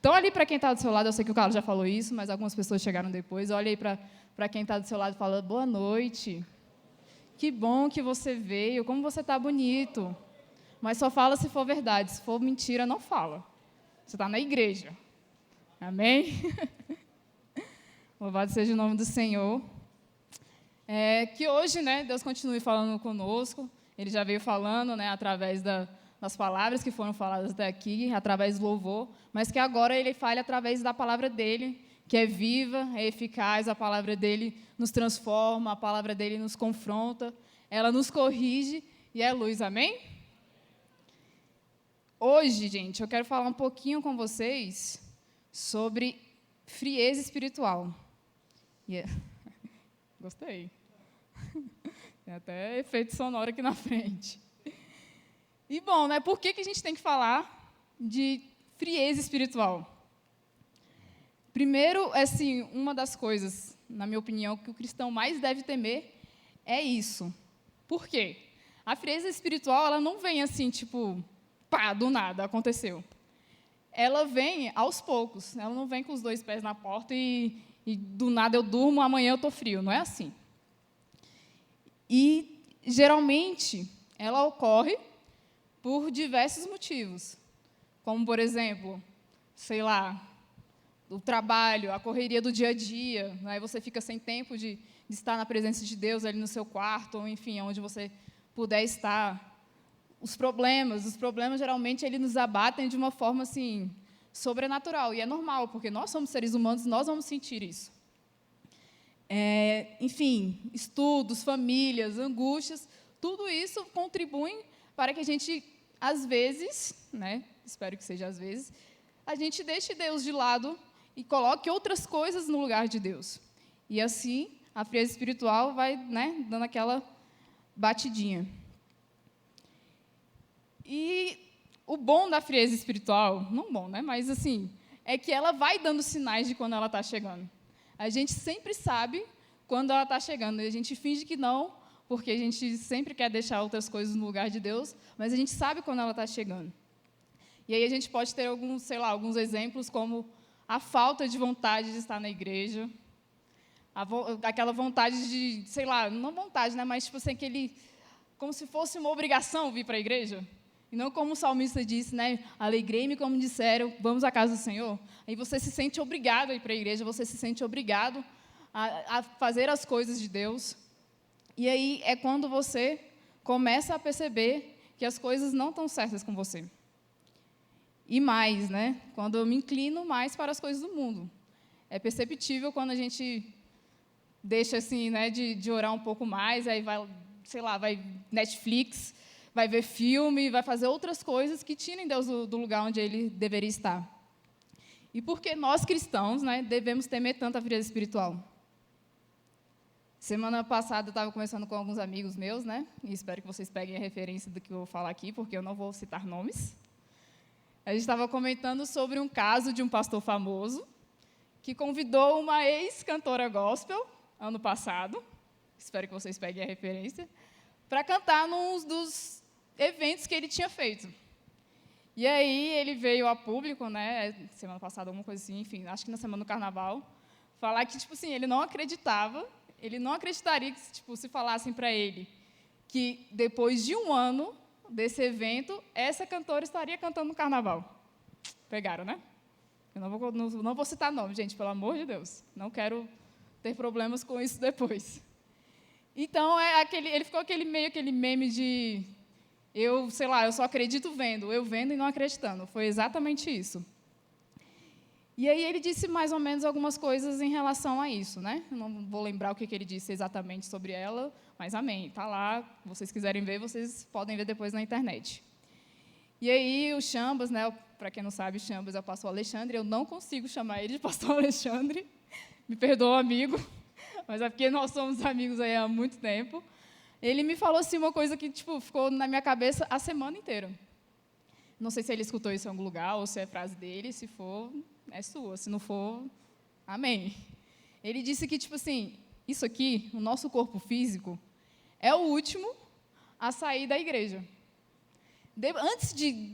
Então, olhe para quem está do seu lado. Eu sei que o Carlos já falou isso, mas algumas pessoas chegaram depois. Olhe aí para quem está do seu lado e fala, boa noite. Que bom que você veio. Como você está bonito. Mas só fala se for verdade. Se for mentira, não fala. Você está na igreja. Amém? Louvado seja o nome do Senhor. Que hoje, né, Deus continue falando conosco. Ele já veio falando, né, através das palavras que foram faladas até aqui, através do louvor, mas que agora Ele fale através da palavra dEle, que é viva, é eficaz, a palavra dEle nos transforma, a palavra dEle nos confronta, ela nos corrige e é luz, amém? Hoje, gente, eu quero falar um pouquinho com vocês sobre frieza espiritual. Gostei. Tem até efeito sonoro aqui na frente. E, bom, né, por que a gente tem que falar de frieza espiritual? Primeiro, assim, uma das coisas, na minha opinião, que o cristão mais deve temer é isso. Por quê? A frieza espiritual, ela não vem assim, tipo, pá, do nada, aconteceu. Ela vem aos poucos, ela não vem com os 2 pés na porta e do nada eu durmo, amanhã eu estou frio, não é assim. E, geralmente, ela ocorre por diversos motivos, como, por exemplo, sei lá, o trabalho, a correria do dia a dia, aí você fica sem tempo de estar na presença de Deus ali no seu quarto, ou, enfim, onde você puder estar. Os problemas geralmente, eles nos abatem de uma forma, assim, sobrenatural, e é normal, porque nós somos seres humanos, nós vamos sentir isso. Enfim, estudos, famílias, angústias, tudo isso contribui para que a gente, às vezes, né, espero que seja às vezes, a gente deixe Deus de lado e coloque outras coisas no lugar de Deus. E assim, a frieza espiritual vai, né, dando aquela batidinha. E o bom da frieza espiritual, não bom, né, mas assim, é que ela vai dando sinais de quando ela está chegando. A gente sempre sabe quando ela está chegando, e a gente finge que não, porque a gente sempre quer deixar outras coisas no lugar de Deus, mas a gente sabe quando ela está chegando. E aí a gente pode ter alguns exemplos, como a falta de vontade de estar na igreja, aquela vontade de, não vontade, né, mas tipo assim, como se fosse uma obrigação vir para a igreja. E não como o salmista disse, né, alegrei-me como disseram, vamos à casa do Senhor. Aí você se sente obrigado a ir para a igreja, você se sente obrigado a fazer as coisas de Deus. E aí é quando você começa a perceber que as coisas não estão certas com você. E mais, né, quando eu me inclino mais para as coisas do mundo. É perceptível quando a gente deixa assim, né, de orar um pouco mais, aí vai Netflix, vai ver filme, vai fazer outras coisas que tirem Deus do lugar onde Ele deveria estar. E por que nós, cristãos, né, devemos temer tanto a frieza espiritual? Semana passada eu estava conversando com alguns amigos meus, né, e espero que vocês peguem a referência do que eu vou falar aqui, porque eu não vou citar nomes. A gente estava comentando sobre um caso de um pastor famoso que convidou uma ex-cantora gospel, ano passado, espero que vocês peguem a referência, para cantar num dos eventos que ele tinha feito. E aí ele veio a público, né, semana passada, alguma coisa assim, enfim, acho que na semana do Carnaval, falar que, tipo assim, ele não acreditaria que, tipo, se falassem para ele que depois de um ano desse evento, essa cantora estaria cantando no Carnaval. Pegaram, né? Eu não vou citar nome, gente, pelo amor de Deus. Não quero ter problemas com isso depois. Então, ele ficou aquele meme de eu só acredito vendo, eu vendo e não acreditando. Foi exatamente isso. E aí ele disse mais ou menos algumas coisas em relação a isso, né? Eu não vou lembrar o que ele disse exatamente sobre ela, mas amém, está lá. Se vocês quiserem ver, vocês podem ver depois na internet. E aí o Chambas, né? Para quem não sabe, Chambas é o pastor Alexandre. Eu não consigo chamar ele de pastor Alexandre. Me perdoa, amigo, mas é porque nós somos amigos aí há muito tempo. Ele me falou assim uma coisa que tipo ficou na minha cabeça a semana inteira. Não sei se ele escutou isso em algum lugar ou se é frase dele. Se for, é sua. Se não for, amém. Ele disse que, tipo assim, isso aqui, o nosso corpo físico, é o último a sair da igreja.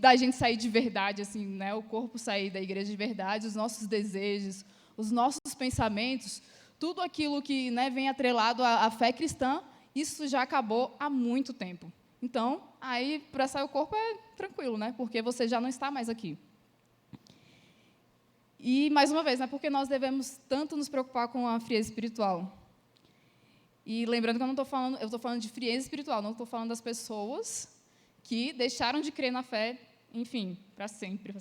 da gente sair de verdade, assim, né, o corpo sair da igreja de verdade, os nossos desejos, os nossos pensamentos, tudo aquilo que, né, vem atrelado à fé cristã, isso já acabou há muito tempo. Então, aí, para sair o corpo é tranquilo, né, porque você já não está mais aqui. E, mais uma vez, né, porque nós devemos tanto nos preocupar com a frieza espiritual. E lembrando que eu estou falando de frieza espiritual, não estou falando das pessoas que deixaram de crer na fé, enfim, para sempre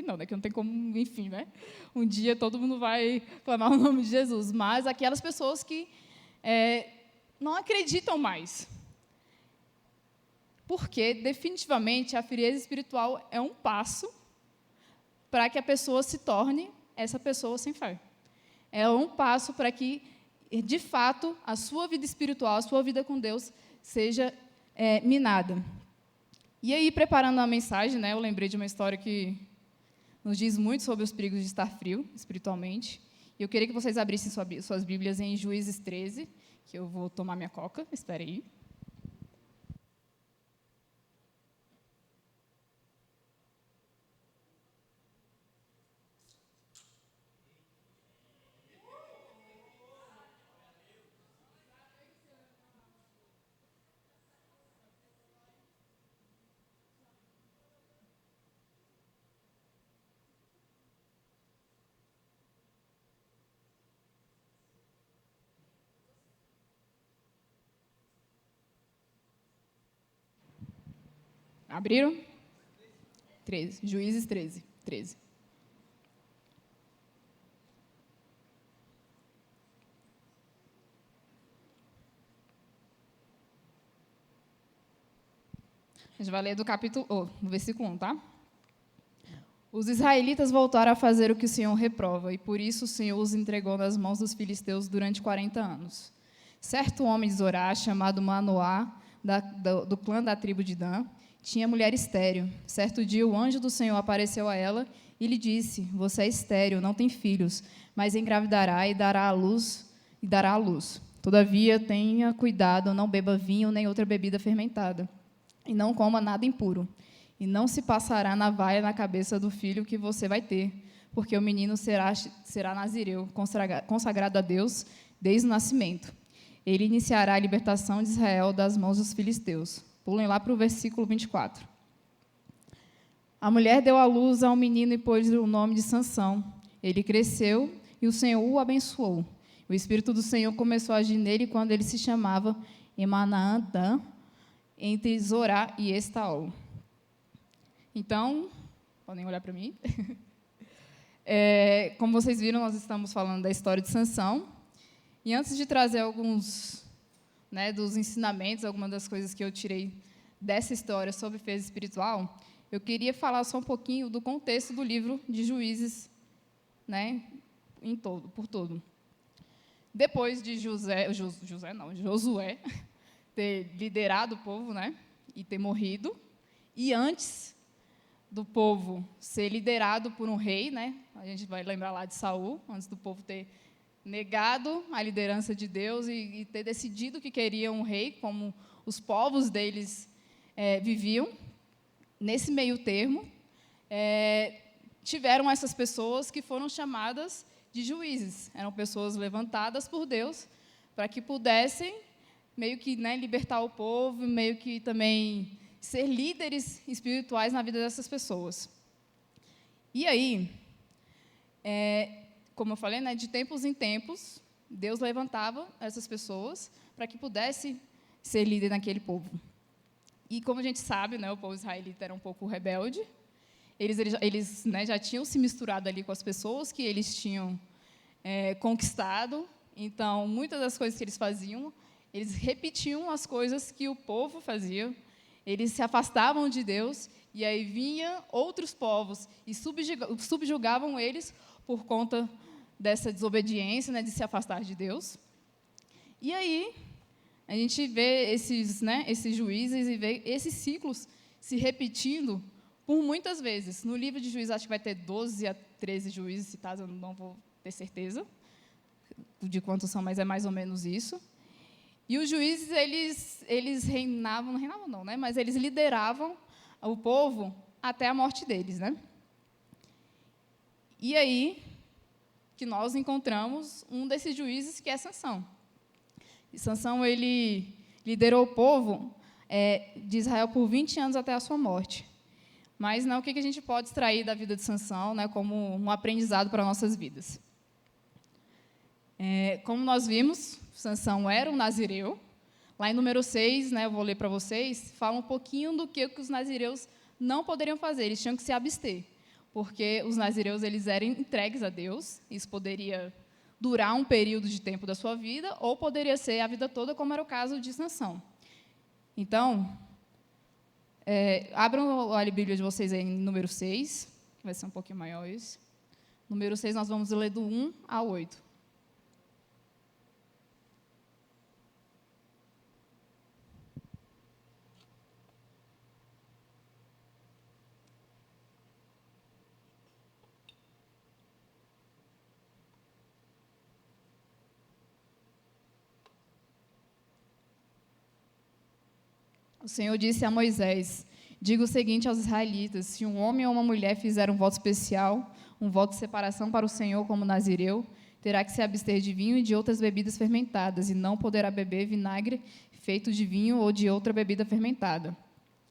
não, né, que não tem como, enfim, né, um dia todo mundo vai clamar o nome de Jesus, mas aquelas pessoas que não acreditam mais. Porque, definitivamente, a frieza espiritual é um passo para que a pessoa se torne essa pessoa sem fé. É um passo para que, de fato, a sua vida espiritual, a sua vida com Deus, seja minada. E aí, preparando a mensagem, né, eu lembrei de uma história que nos diz muito sobre os perigos de estar frio, espiritualmente. E eu queria que vocês abrissem suas Bíblias em Juízes 13, que eu vou tomar minha coca, espere aí. Abriram? 13, Juízes 13. A gente vai ler do versículo 1, tá? Os israelitas voltaram a fazer o que o Senhor reprova, e por isso o Senhor os entregou nas mãos dos filisteus durante 40 anos. Certo homem de Zorá, chamado Manoá, do clã da tribo de Dan, tinha mulher estéril. Certo dia, o anjo do Senhor apareceu a ela e lhe disse: você é estéril, não tem filhos, mas engravidará e dará à luz. Todavia, tenha cuidado, não beba vinho nem outra bebida fermentada, e não coma nada impuro. E não se passará navalha na cabeça do filho que você vai ter, porque o menino será nazireu, consagrado a Deus desde o nascimento. Ele iniciará a libertação de Israel das mãos dos filisteus. Pulem lá para o versículo 24. A mulher deu à luz a um menino e pôs-lhe o nome de Sansão. Ele cresceu e o Senhor o abençoou. O Espírito do Senhor começou a agir nele quando ele se chamava Emanaã, entre Zorá e Estaol. Então, podem olhar para mim. Como vocês viram, nós estamos falando da história de Sansão. E antes de trazer alguns, né, dos ensinamentos, algumas das coisas que eu tirei dessa história sobre frieza espiritual, eu queria falar só um pouquinho do contexto do livro de Juízes, né, por todo. Depois de Josué ter liderado o povo, né, e ter morrido, e antes do povo ser liderado por um rei, né, a gente vai lembrar lá de Saul, antes do povo ter negado a liderança de Deus e ter decidido que queria um rei, como os povos deles viviam. Nesse meio termo, tiveram essas pessoas que foram chamadas de juízes. Eram pessoas levantadas por Deus para que pudessem meio que, né, libertar o povo, meio que também ser líderes espirituais na vida dessas pessoas. E aí, como eu falei, né, de tempos em tempos, Deus levantava essas pessoas para que pudesse ser líder naquele povo. E como a gente sabe, né, o povo israelita era um pouco rebelde. Eles né, já tinham se misturado ali com as pessoas que eles tinham conquistado. Então, muitas das coisas que eles faziam, eles repetiam as coisas que o povo fazia. Eles se afastavam de Deus, e aí vinham outros povos e subjugavam eles por conta dessa desobediência, né, de se afastar de Deus. E aí, a gente vê esses juízes e vê esses ciclos se repetindo por muitas vezes. No livro de Juízes, acho que vai ter 12 a 13 juízes citados, eu não vou ter certeza de quantos são, mas é mais ou menos isso. E os juízes, eles reinavam, não reinavam não, né? Mas eles lideravam o povo até a morte deles, né? E aí que nós encontramos um desses juízes, que é Sansão. E Sansão, ele liderou o povo de Israel por 20 anos até a sua morte. Mas o que a gente pode extrair da vida de Sansão, né, como um aprendizado para nossas vidas? Como nós vimos, Sansão era um nazireu. Lá em número 6, né, eu vou ler para vocês, fala um pouquinho do que os nazireus não poderiam fazer, eles tinham que se abster, porque os nazireus eles eram entregues a Deus, isso poderia durar um período de tempo da sua vida, ou poderia ser a vida toda, como era o caso de Sansão. Então, abram a Bíblia de vocês aí em número 6, que vai ser um pouquinho maior isso. Número 6, nós vamos ler do 1 ao 8. O Senhor disse a Moisés: diga o seguinte aos israelitas: se um homem ou uma mulher fizer um voto especial, um voto de separação para o Senhor como nazireu, terá que se abster de vinho e de outras bebidas fermentadas, e não poderá beber vinagre feito de vinho ou de outra bebida fermentada.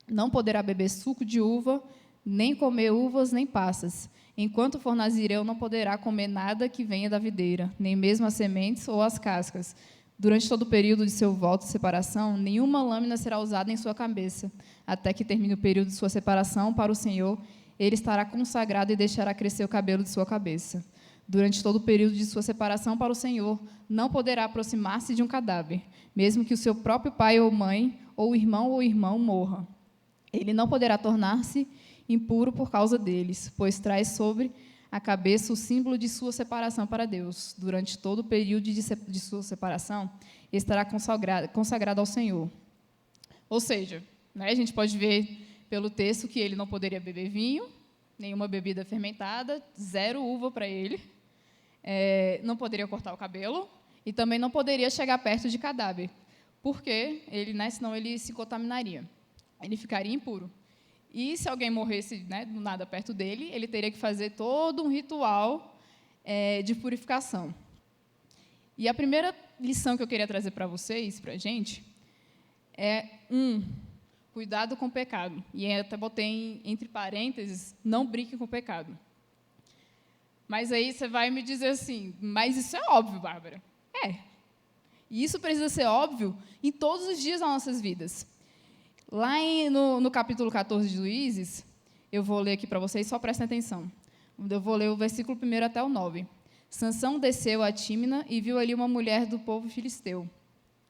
Não poderá beber suco de uva, nem comer uvas nem passas. Enquanto for nazireu, não poderá comer nada que venha da videira, nem mesmo as sementes ou as cascas. Durante todo o período de seu voto de separação, nenhuma lâmina será usada em sua cabeça. Até que termine o período de sua separação para o Senhor, ele estará consagrado e deixará crescer o cabelo de sua cabeça. Durante todo o período de sua separação para o Senhor, não poderá aproximar-se de um cadáver, mesmo que o seu próprio pai ou mãe, ou irmão morra. Ele não poderá tornar-se impuro por causa deles, pois traz sobre a cabeça o símbolo de sua separação para Deus. Durante todo o período de sua separação, estará consagrado ao Senhor. Ou seja, né, a gente pode ver pelo texto que ele não poderia beber vinho, nenhuma bebida fermentada, 0 uva para ele, não poderia cortar o cabelo e também não poderia chegar perto de cadáver, porque ele, né, senão ele se contaminaria, ele ficaria impuro. E se alguém morresse, né, do nada perto dele, ele teria que fazer todo um ritual de purificação. E a primeira lição que eu queria trazer para vocês, para a gente, é cuidado com o pecado. E até botei entre parênteses, não brinque com o pecado. Mas aí você vai me dizer assim, mas isso é óbvio, Bárbara. E isso precisa ser óbvio em todos os dias das nossas vidas. Lá no capítulo 14 de Juízes, eu vou ler aqui para vocês, só prestem atenção. Eu vou ler o versículo 1 até o 9. Sansão desceu a Tímina e viu ali uma mulher do povo filisteu.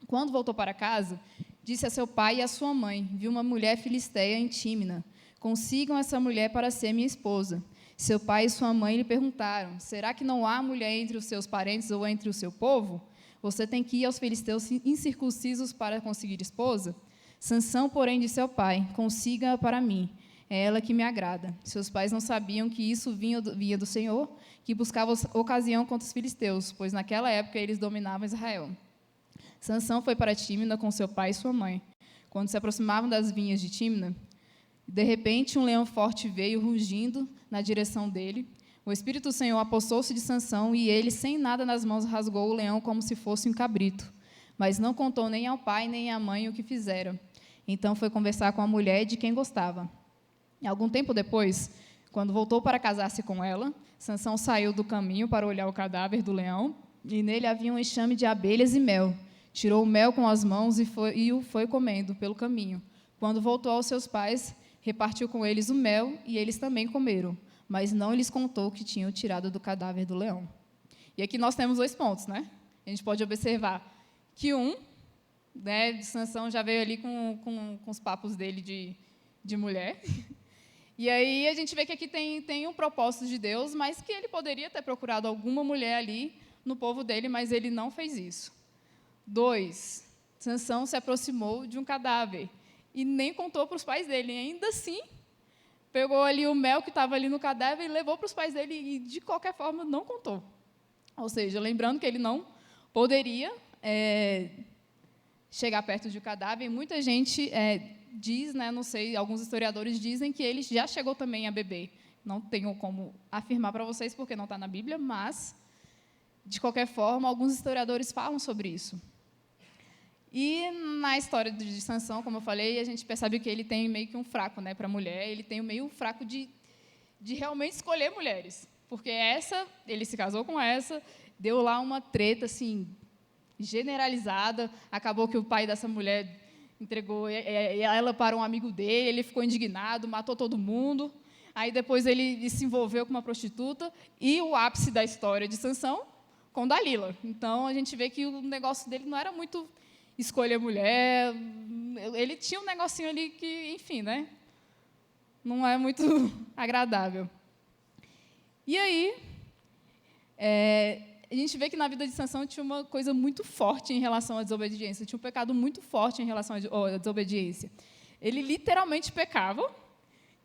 Quando voltou para casa, disse a seu pai e a sua mãe: vi uma mulher filisteia em Tímina. Consigam essa mulher para ser minha esposa. Seu pai e sua mãe lhe perguntaram: será que não há mulher entre os seus parentes ou entre o seu povo? Você tem que ir aos filisteus incircuncisos para conseguir esposa? Sansão, porém, disse ao pai: consiga-a para mim, é ela que me agrada. Seus pais não sabiam que isso vinha do Senhor, que buscava ocasião contra os filisteus, pois naquela época eles dominavam Israel. Sansão foi para Tímina com seu pai e sua mãe. Quando se aproximavam das vinhas de Tímina, de repente um leão forte veio rugindo na direção dele. O Espírito do Senhor apossou-se de Sansão e ele, sem nada nas mãos, rasgou o leão como se fosse um cabrito. Mas não contou nem ao pai nem à mãe o que fizera. Então foi conversar com a mulher de quem gostava. Algum tempo depois, quando voltou para casar-se com ela, Sansão saiu do caminho para olhar o cadáver do leão, e nele havia um enxame de abelhas e mel. Tirou o mel com as mãos e o foi comendo pelo caminho. Quando voltou aos seus pais, repartiu com eles o mel, e eles também comeram, mas não lhes contou que tinham tirado do cadáver do leão. E aqui nós temos 2 pontos, né? A gente pode observar que de Sansão já veio ali com os papos dele de mulher. E aí a gente vê que aqui tem um propósito de Deus, mas que ele poderia ter procurado alguma mulher ali no povo dele, mas ele não fez isso. 2, Sansão se aproximou de um cadáver e nem contou para os pais dele. E ainda assim, pegou ali o mel que estava ali no cadáver e levou para os pais dele e, de qualquer forma, não contou. Ou seja, lembrando que ele não poderia chegar perto de um cadáver, e muita gente diz, né, não sei, alguns historiadores dizem que ele já chegou também a beber. Não tenho como afirmar para vocês, porque não está na Bíblia, mas, de qualquer forma, alguns historiadores falam sobre isso. E na história de Sansão, como eu falei, a gente percebe que ele tem meio que um fraco, né, para a mulher, ele tem meio fraco de realmente escolher mulheres. Porque ele se casou com essa, deu lá uma treta, assim, generalizada, acabou que o pai dessa mulher entregou ela para um amigo dele, ele ficou indignado, matou todo mundo, aí depois ele se envolveu com uma prostituta, e o ápice da história de Sansão, com Dalila. Então, a gente vê que o negócio dele não era muito escolher mulher, ele tinha um negocinho ali que, enfim, né, não é muito agradável. E aí, a gente vê que na vida de Sansão tinha uma coisa muito forte em relação à desobediência, tinha um pecado muito forte em relação à desobediência. Ele literalmente pecava,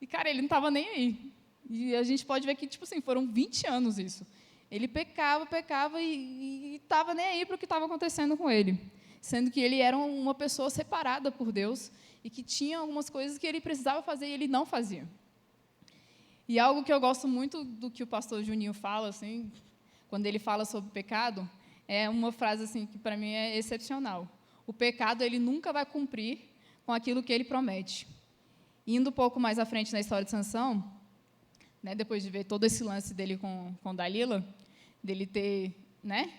e, cara, ele não estava nem aí. E a gente pode ver que, tipo assim, foram 20 anos isso. Ele pecava e estava nem aí para o que estava acontecendo com ele, sendo que ele era uma pessoa separada por Deus e que tinha algumas coisas que ele precisava fazer e ele não fazia. E algo que eu gosto muito do que o pastor Juninho fala, assim, quando ele fala sobre pecado, é uma frase assim que para mim é excepcional. O pecado, ele nunca vai cumprir com aquilo que ele promete. Indo um pouco mais à frente na história de Sansão, né, depois de ver todo esse lance dele com Dalila, dele ter, né,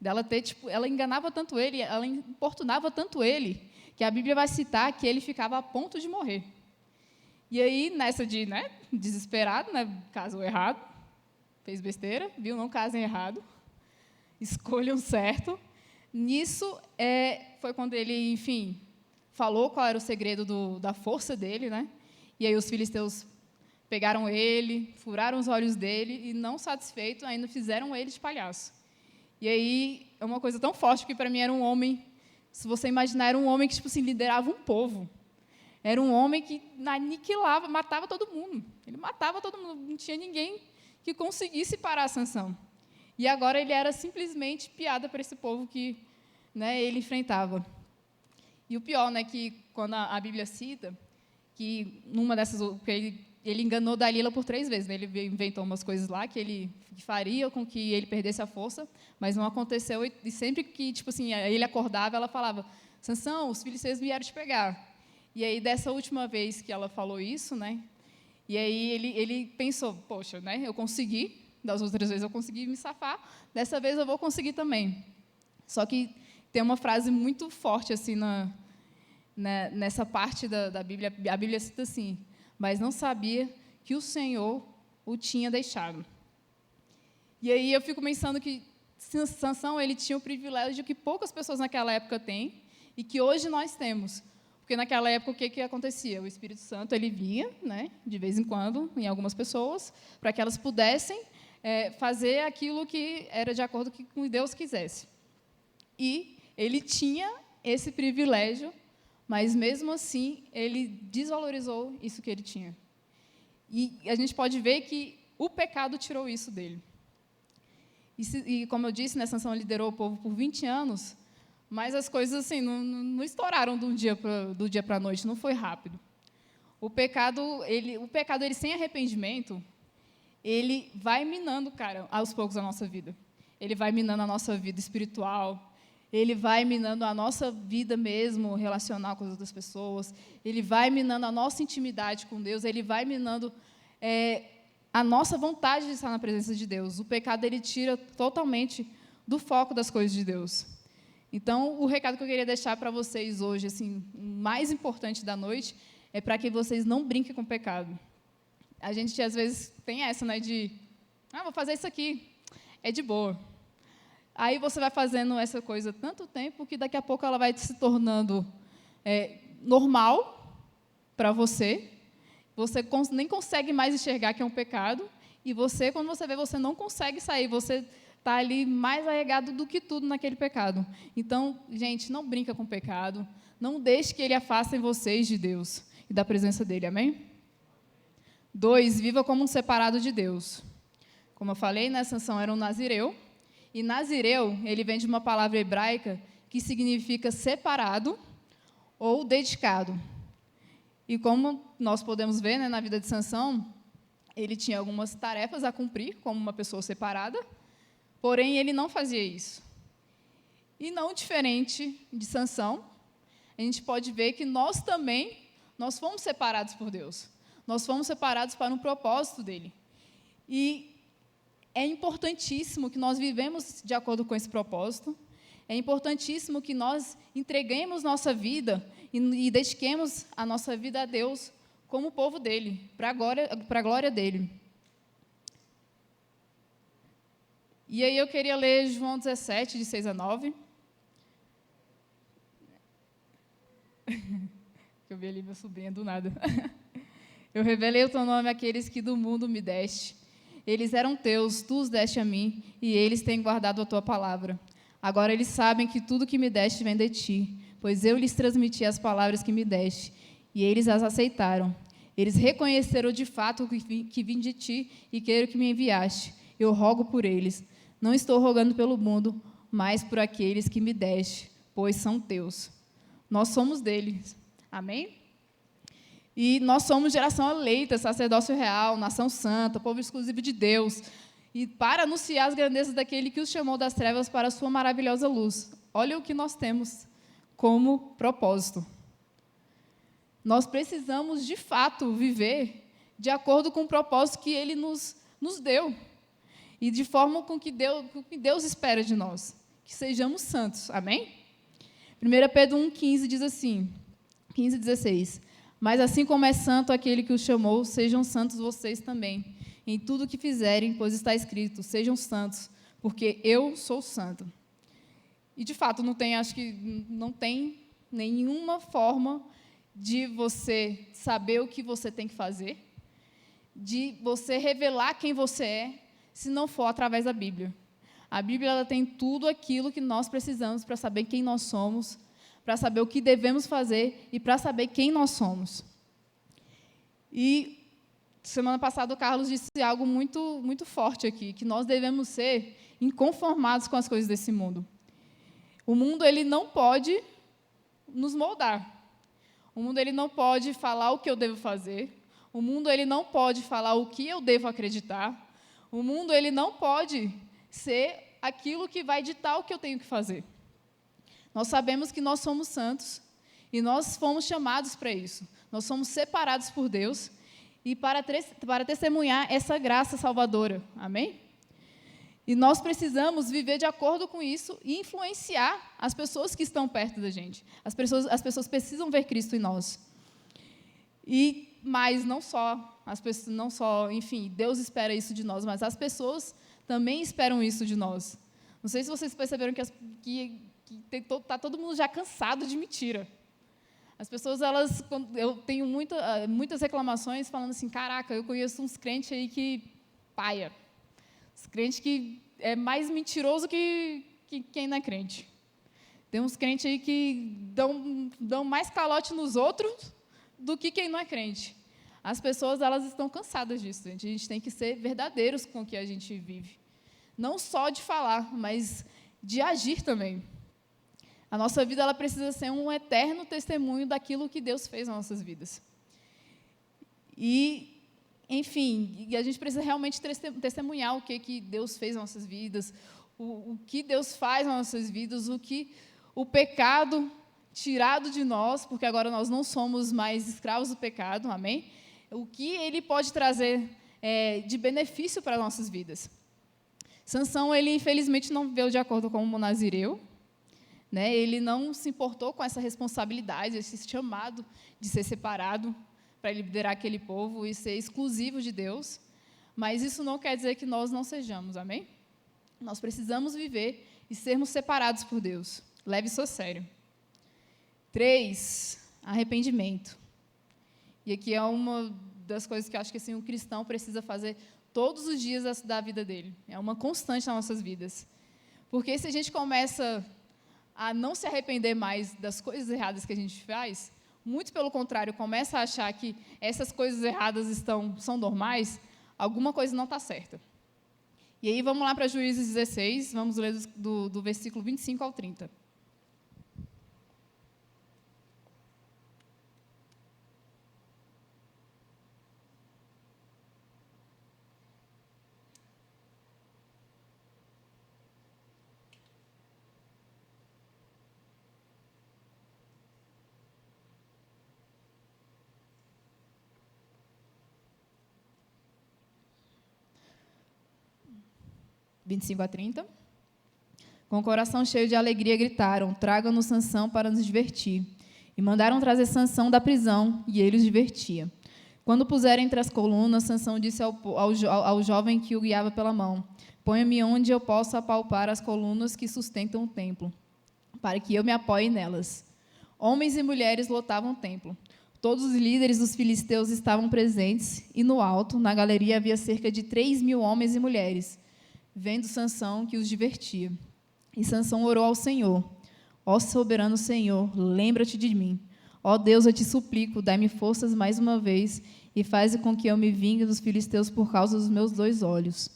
dela ter, tipo, ela enganava tanto ele, ela importunava tanto ele, que a Bíblia vai citar que ele ficava a ponto de morrer. E aí, nessa de, né, desesperado, né, casou errado, fez besteira, viu, não casem errado, escolham certo. Nisso, foi quando ele, enfim, falou qual era o segredo da força dele, né? E aí os filisteus pegaram ele, furaram os olhos dele e, não satisfeito, ainda fizeram ele de palhaço. E aí, é uma coisa tão forte, que para mim era um homem, se você imaginar, era um homem que, tipo assim, liderava um povo. Era um homem que aniquilava, matava todo mundo. Ele matava todo mundo, não tinha ninguém que conseguisse parar Sansão. E agora ele era simplesmente piada para esse povo que, né, ele enfrentava. E o pior, né, que quando a Bíblia cita que numa dessas, ele enganou Dalila por 3 vezes, né? Ele inventou umas coisas lá que faria com que ele perdesse a força, mas não aconteceu. E sempre que, tipo assim, ele acordava, ela falava: Sansão, os filisteus vieram te pegar. E aí, dessa última vez que ela falou isso, né? E aí ele pensou: poxa, né? Eu consegui, das outras vezes eu consegui me safar, dessa vez eu vou conseguir também. Só que tem uma frase muito forte assim nessa parte da Bíblia. A Bíblia cita assim: mas não sabia que o Senhor o tinha deixado. E aí eu fico pensando que Sansão, ele tinha o privilégio que poucas pessoas naquela época têm e que hoje nós temos. Porque naquela época, o que acontecia? O Espírito Santo, ele vinha, né, de vez em quando, em algumas pessoas, para que elas pudessem fazer aquilo que era de acordo com o que Deus quisesse. E ele tinha esse privilégio, mas, mesmo assim, ele desvalorizou isso que ele tinha. E a gente pode ver que o pecado tirou isso dele. E como eu disse, né, Sansão liderou o povo por 20 anos, mas as coisas assim, não estouraram do dia para a noite, não foi rápido. O pecado, ele sem arrependimento, ele vai minando, cara, aos poucos a nossa vida. Ele vai minando a nossa vida espiritual, ele vai minando a nossa vida mesmo, relacional com as outras pessoas, ele vai minando a nossa intimidade com Deus, ele vai minando a nossa vontade de estar na presença de Deus. O pecado, ele tira totalmente do foco das coisas de Deus. Então, o recado que eu queria deixar para vocês hoje, assim, o mais importante da noite, é para que vocês não brinquem com o pecado. A gente, às vezes, tem essa, né, vou fazer isso aqui, é de boa. Aí você vai fazendo essa coisa tanto tempo que daqui a pouco ela vai se tornando normal para você. Você nem consegue mais enxergar que é um pecado. E você, quando você vê, você não consegue sair. Você está ali mais arregado do que tudo naquele pecado. Então, gente, não brinca com o pecado. Não deixe que ele afaste vocês de Deus e da presença dele. Amém? 2, viva como um separado de Deus. Como eu falei, né, Sansão era um nazireu. E nazireu, ele vem de uma palavra hebraica que significa separado ou dedicado. E como nós podemos ver, né, na vida de Sansão, ele tinha algumas tarefas a cumprir, como uma pessoa separada, porém, ele não fazia isso. E não diferente de Sansão, a gente pode ver que nós também, nós fomos separados por Deus. Nós fomos separados para um propósito dele. E é importantíssimo que nós vivemos de acordo com esse propósito. É importantíssimo que nós entreguemos nossa vida e dediquemos a nossa vida a Deus como povo dele, para a glória dele. E aí eu queria ler João 17, de 6 a 9. Eu vi ali meu sobrinho do nada. Eu revelei o teu nome àqueles que do mundo me deste. Eles eram teus, tu os deste a mim, e eles têm guardado a tua palavra. Agora eles sabem que tudo que me deste vem de ti, pois eu lhes transmiti as palavras que me deste, e eles as aceitaram. Eles reconheceram de fato que vim de ti e quero que me enviaste. Eu rogo por eles. Não estou rogando pelo mundo, mas por aqueles que me deste, pois são teus. Nós somos deles. Amém? E nós somos geração eleita, sacerdócio real, nação santa, povo exclusivo de Deus, e para anunciar as grandezas daquele que os chamou das trevas para a sua maravilhosa luz. Olha o que nós temos como propósito. Nós precisamos, de fato, viver de acordo com o propósito que Ele nos deu, e de forma com que Deus espera de nós, que sejamos santos. Amém? 1 Pedro 1,15 diz assim, 15 e 16, mas assim como é santo aquele que os chamou, sejam santos vocês também, em tudo o que fizerem, pois está escrito, sejam santos, porque eu sou santo. E, de fato, acho que não tem nenhuma forma de você saber o que você tem que fazer, de você revelar quem você é, se não for através da Bíblia. A Bíblia ela tem tudo aquilo que nós precisamos para saber quem nós somos, para saber o que devemos fazer e para saber quem nós somos. E semana passada o Carlos disse algo muito, muito forte aqui, que nós devemos ser inconformados com as coisas desse mundo. O mundo ele não pode nos moldar. O mundo ele não pode falar o que eu devo fazer. O mundo ele não pode falar o que eu devo acreditar. O mundo ele não pode ser aquilo que vai ditar o que eu tenho que fazer. Nós sabemos que nós somos santos e nós fomos chamados para isso. Nós somos separados por Deus e para testemunhar essa graça salvadora. Amém? E nós precisamos viver de acordo com isso e influenciar as pessoas que estão perto da gente. As pessoas precisam ver Cristo em nós. Mas não só, enfim, Deus espera isso de nós, mas as pessoas também esperam isso de nós. Não sei se vocês perceberam que está todo mundo já cansado de mentira. As pessoas, eu tenho muitas reclamações falando assim, caraca, eu conheço uns crentes aí que paia. Os crentes que é mais mentiroso que quem não é crente. Tem uns crentes aí que dão mais calote nos outros do que quem não é crente. As pessoas elas estão cansadas disso, gente. A gente tem que ser verdadeiros com o que a gente vive. Não só de falar, mas de agir também. A nossa vida ela precisa ser um eterno testemunho daquilo que Deus fez nas nossas vidas. E, enfim, a gente precisa realmente testemunhar o que Deus fez nas nossas vidas, o que Deus faz nas nossas vidas, o que o pecado tirado de nós, porque agora nós não somos mais escravos do pecado, amém? O que ele pode trazer de benefício para as nossas vidas. Sansão, ele infelizmente não viveu de acordo com o nazireu, né? Ele não se importou com essa responsabilidade, esse chamado de ser separado para liderar aquele povo e ser exclusivo de Deus, mas isso não quer dizer que nós não sejamos, amém? Nós precisamos viver e sermos separados por Deus. Leve isso a sério. 3, arrependimento. E aqui é uma das coisas que eu acho que assim, um cristão precisa fazer todos os dias da vida dele. É uma constante nas nossas vidas. Porque se a gente começa a não se arrepender mais das coisas erradas que a gente faz, muito pelo contrário, começa a achar que essas coisas erradas são normais, alguma coisa não está certa. E aí vamos lá para Juízes 16, vamos ler do versículo 25 ao 30. 25 a 30. Com o coração cheio de alegria, gritaram: tragam-nos Sansão para nos divertir. E mandaram trazer Sansão da prisão, e ele os divertia. Quando puseram entre as colunas, Sansão disse ao jovem que o guiava pela mão: ponha-me onde eu possa apalpar as colunas que sustentam o templo, para que eu me apoie nelas. Homens e mulheres lotavam o templo. Todos os líderes dos filisteus estavam presentes, e no alto, na galeria, havia cerca de 3.000 homens e mulheres, vendo Sansão que os divertia. E Sansão orou ao Senhor: ó soberano Senhor, lembra-te de mim. Ó Deus, eu te suplico, dai-me forças mais uma vez, e faze com que eu me vingue dos filisteus por causa dos meus 2 olhos.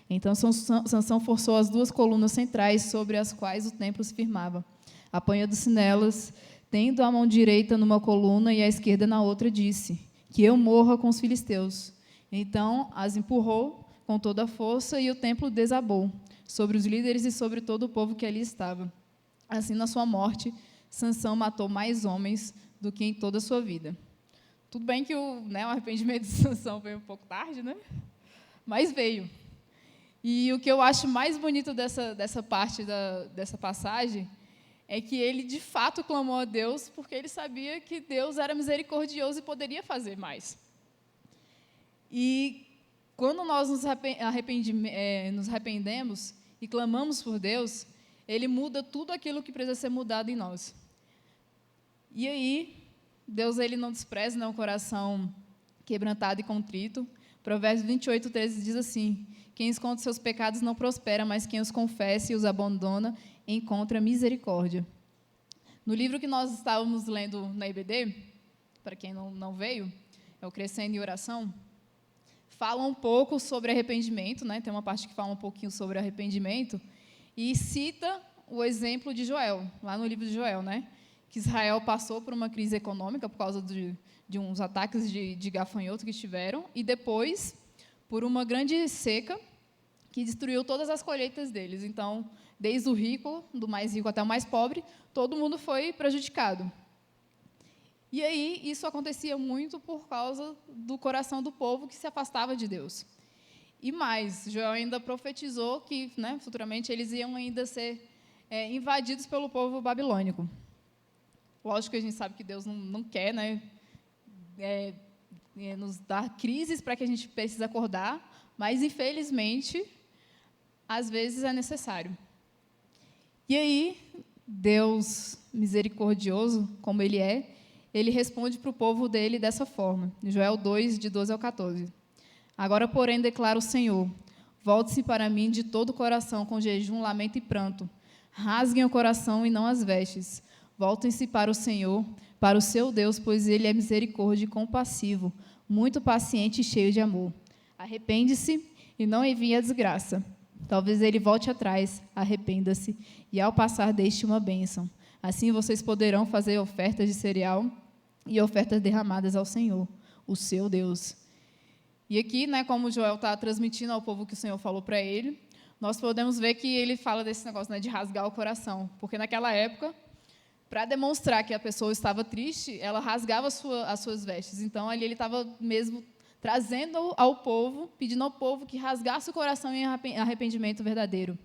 Então Sansão forçou as 2 colunas centrais sobre as quais o templo se firmava. Apanhando-se nelas, tendo a mão direita numa coluna e a esquerda na outra, disse: que eu morra com os filisteus. Então as empurrou com toda a força, e o templo desabou sobre os líderes e sobre todo o povo que ali estava. Assim, na sua morte, Sansão matou mais homens do que em toda a sua vida. Tudo bem que o arrependimento de Sansão veio um pouco tarde, né? Mas veio. E o que eu acho mais bonito dessa parte dessa passagem é que ele, de fato, clamou a Deus, porque ele sabia que Deus era misericordioso e poderia fazer mais. E quando nós nos arrependemos e clamamos por Deus, Ele muda tudo aquilo que precisa ser mudado em nós. E aí, Deus ele não despreza um coração quebrantado e contrito. Provérbios 28, 13 diz assim: quem esconde seus pecados não prospera, mas quem os confessa e os abandona encontra misericórdia. No livro que nós estávamos lendo na IBD, para quem não veio, é o Crescendo em Oração, fala um pouco sobre arrependimento, né? Tem uma parte que fala um pouquinho sobre arrependimento, e cita o exemplo de Joel, lá no livro de Joel, né? Que Israel passou por uma crise econômica por causa de uns ataques de gafanhoto que tiveram, e depois por uma grande seca que destruiu todas as colheitas deles. Então, desde o rico, do mais rico até o mais pobre, todo mundo foi prejudicado. E aí, isso acontecia muito por causa do coração do povo que se afastava de Deus. E mais, Joel ainda profetizou que, futuramente, eles iam ainda ser invadidos pelo povo babilônico. Lógico que a gente sabe que Deus não quer, nos dar crises para que a gente precise acordar, mas, infelizmente, às vezes é necessário. E aí, Deus misericordioso, como Ele é, Ele responde para o povo dele dessa forma. Joel 2, de 12 ao 14. Agora, porém, declara o Senhor: volte-se para mim de todo o coração, com jejum, lamento e pranto. Rasguem o coração e não as vestes. Voltem-se para o Senhor, para o seu Deus, pois Ele é misericórdia e compassivo, muito paciente e cheio de amor. Arrepende-se e não envie a desgraça. Talvez Ele volte atrás, arrependa-se, e ao passar deixe uma bênção. Assim vocês poderão fazer ofertas de cereal e ofertas derramadas ao Senhor, o seu Deus. E aqui, como Joel está transmitindo ao povo que o Senhor falou para ele, nós podemos ver que ele fala desse negócio, de rasgar o coração. Porque naquela época, para demonstrar que a pessoa estava triste, ela rasgava as suas vestes. Então, ali ele estava mesmo trazendo ao povo, pedindo ao povo que rasgasse o coração em arrependimento verdadeiro.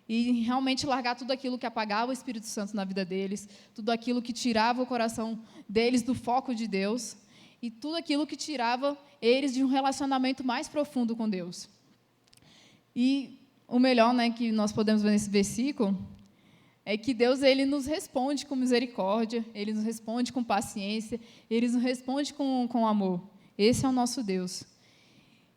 E realmente largar tudo aquilo que apagava o Espírito Santo na vida deles, tudo aquilo que tirava o coração deles do foco de Deus, e tudo aquilo que tirava eles de um relacionamento mais profundo com Deus. E o melhor, que nós podemos ver nesse versículo é que Deus ele nos responde com misericórdia, Ele nos responde com paciência, Ele nos responde com amor. Esse é o nosso Deus.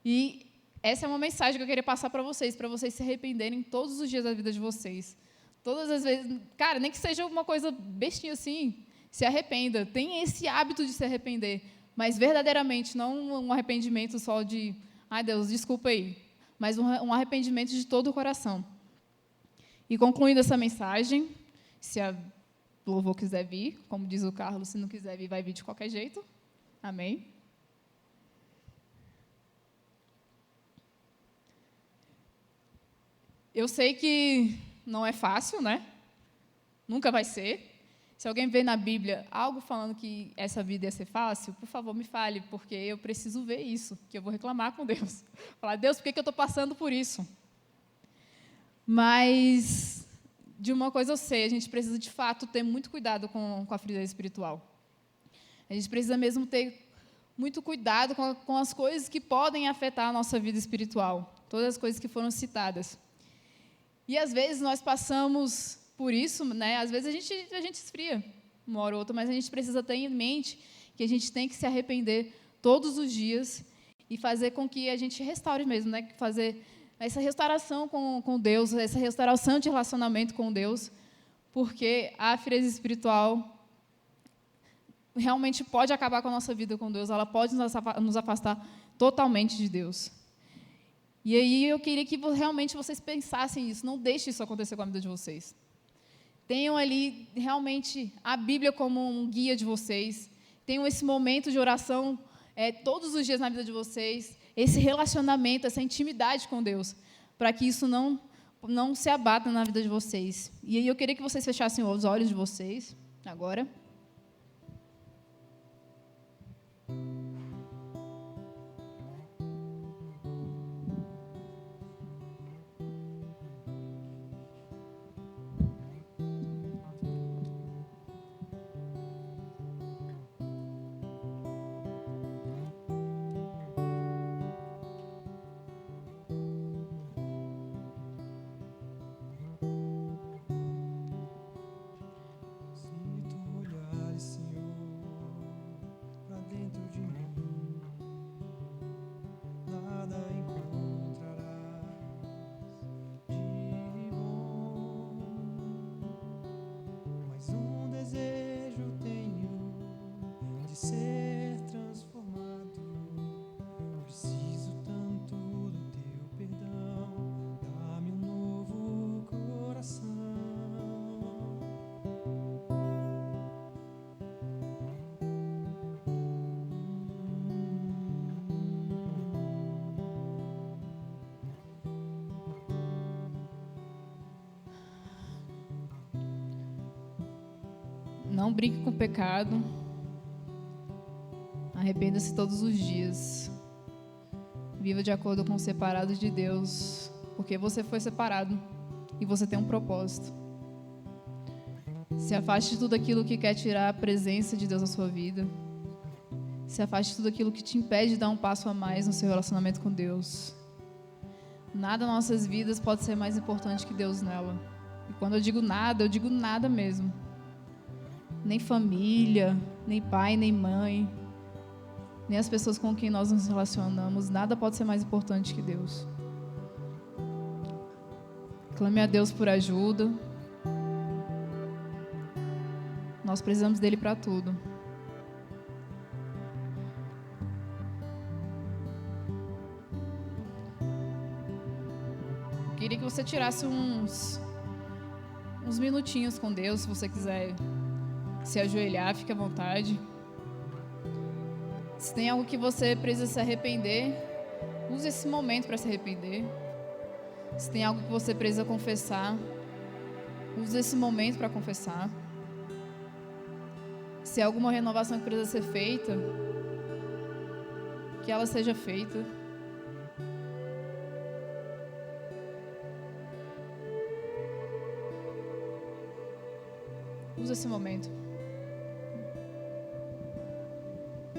E essa é uma mensagem que eu queria passar para vocês se arrependerem todos os dias da vida de vocês. Todas as vezes, cara, nem que seja uma coisa bestinha assim, se arrependa. Tenha esse hábito de se arrepender, mas verdadeiramente, não um arrependimento só de, ai Deus, desculpa aí, mas um arrependimento de todo o coração. E concluindo essa mensagem, se a louvor quiser vir, como diz o Carlos, se não quiser vir, vai vir de qualquer jeito. Amém? Eu sei que não é fácil, Nunca vai ser. Se alguém vê na Bíblia algo falando que essa vida ia ser fácil, por favor, me fale, porque eu preciso ver isso, que eu vou reclamar com Deus. Falar, Deus, por que eu estou passando por isso? Mas, de uma coisa eu sei, a gente precisa, de fato, ter muito cuidado com a frieza espiritual. A gente precisa mesmo ter muito cuidado com as coisas que podem afetar a nossa vida espiritual, todas as coisas que foram citadas. E, às vezes, nós passamos por isso, né? Às vezes a gente esfria, uma hora ou outra, mas a gente precisa ter em mente que a gente tem que se arrepender todos os dias e fazer com que a gente restaure mesmo, né? Fazer essa restauração com Deus, essa restauração de relacionamento com Deus, porque a frieza espiritual realmente pode acabar com a nossa vida com Deus, ela pode nos afastar totalmente de Deus. E aí eu queria que realmente vocês pensassem nisso, não deixem isso acontecer com a vida de vocês. Tenham ali realmente a Bíblia como um guia de vocês, tenham esse momento de oração todos os dias na vida de vocês, esse relacionamento, essa intimidade com Deus, para que isso não se abata na vida de vocês. E aí eu queria que vocês fechassem os olhos de vocês, agora. Ser transformado, preciso tanto do teu perdão, dá-me um novo coração. Não brinque com o pecado. Arrependa-se todos os dias. Viva de acordo com o separado de Deus, porque você foi separado e você tem um propósito. Se afaste de tudo aquilo que quer tirar a presença de Deus na sua vida. Se afaste de tudo aquilo que te impede de dar um passo a mais no seu relacionamento com Deus. Nada nas nossas vidas pode ser mais importante que Deus nela. E quando eu digo nada mesmo. Nem família, nem pai, nem mãe, nem as pessoas com quem nós nos relacionamos, nada pode ser mais importante que Deus. Clame a Deus por ajuda. Nós precisamos dele para tudo. Queria que você tirasse uns minutinhos com Deus, se você quiser se ajoelhar, fique à vontade. Se tem algo que você precisa se arrepender, use esse momento para se arrepender. Se tem algo que você precisa confessar, use esse momento para confessar. Se há alguma renovação que precisa ser feita, que ela seja feita. Use esse momento.